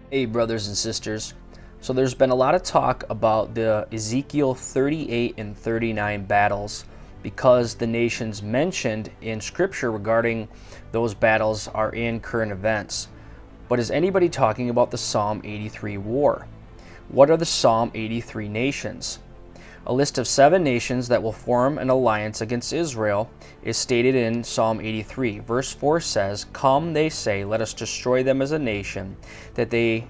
Hey, brothers and sisters. So there's been a lot of talk about the Ezekiel 38 and 39 battles because the nations mentioned in Scripture regarding those battles are in current events. But is anybody talking about the Psalm 83 war? What are the Psalm 83 nations? A list of 7 nations that will form an alliance against Israel is stated in Psalm 83. Verse 4 says, "Come, they say, let us destroy them as a nation, that the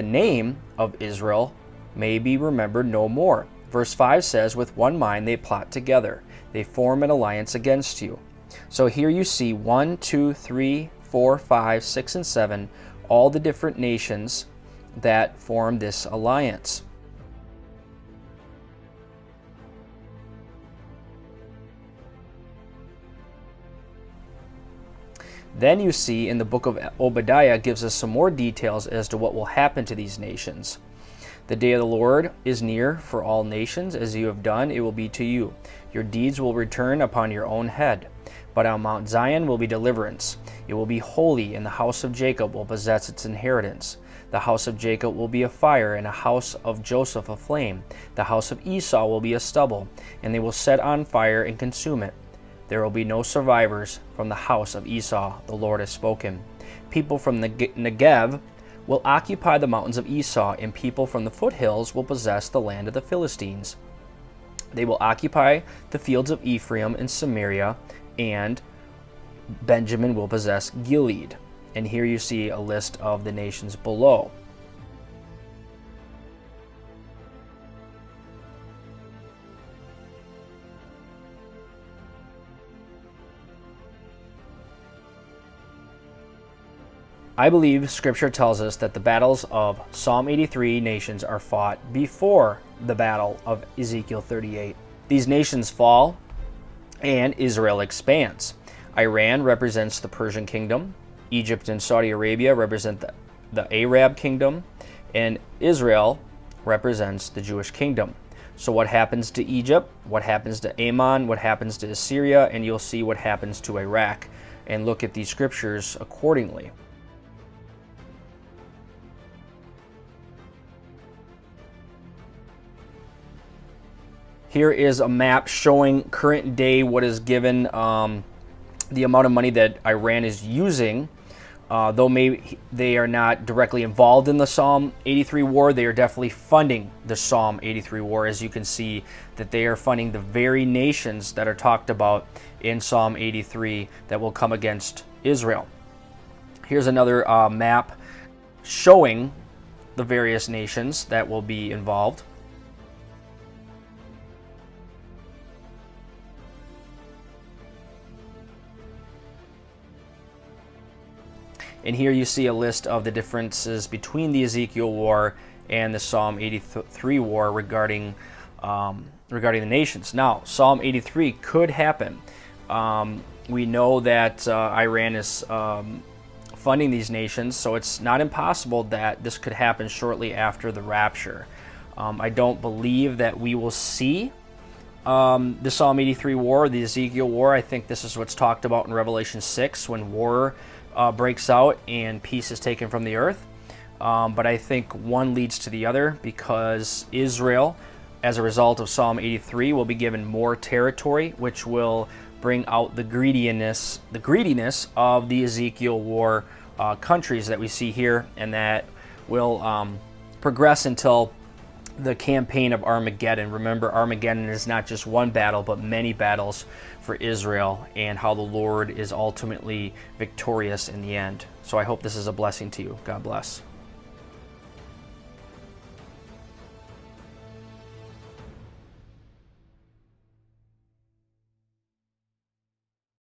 name of Israel may be remembered no more." Verse 5 says, "With one mind they plot together. They form an alliance against you." So here you see 1, 2, 3, 4, 5, 6, and 7, all the different nations that form this alliance. Then you see in the book of Obadiah gives us some more details as to what will happen to these nations. "The day of the Lord is near for all nations. As you have done, it will be to you. Your deeds will return upon your own head. But on Mount Zion will be deliverance. It will be holy, and the house of Jacob will possess its inheritance. The house of Jacob will be a fire, and the house of Joseph a flame. The house of Esau will be a stubble, and they will set on fire and consume it. There will be no survivors from the house of Esau, the Lord has spoken. People from the Negev will occupy the mountains of Esau, and people from the foothills will possess the land of the Philistines. They will occupy the fields of Ephraim and Samaria, and Benjamin will possess Gilead." And here you see a list of the nations below. I believe Scripture tells us that the battles of Psalm 83 nations are fought before the battle of Ezekiel 38. These nations fall and Israel expands. Iran represents the Persian kingdom. Egypt and Saudi Arabia represent the Arab kingdom. And Israel represents the Jewish kingdom. So what happens to Egypt? What happens to Ammon? What happens to Assyria? And you'll see what happens to Iraq. And look at these scriptures accordingly. Here is a map showing current day what is given, the amount of money that Iran is using. Though maybe they are not directly involved in the Psalm 83 war, they are definitely funding the Psalm 83 war. As you can see that they are funding the very nations that are talked about in Psalm 83 that will come against Israel. Here's another map showing the various nations that will be involved. And here you see a list of the differences between the Ezekiel war and the Psalm 83 war regarding the nations. Now, Psalm 83 could happen. We know that Iran is funding these nations, so it's not impossible that this could happen shortly after the rapture. I don't believe that we will see the Psalm 83 war, the Ezekiel war. I think this is what's talked about in Revelation 6 when war breaks out and peace is taken from the earth. But I think one leads to the other, because Israel, as a result of Psalm 83, will be given more territory, which will bring out the greediness of the Ezekiel war countries that we see here, and that will progress until the campaign of Armageddon. Remember, Armageddon is not just one battle, but many battles for Israel, and how the Lord is ultimately victorious in the end. So I hope this is a blessing to you. God bless.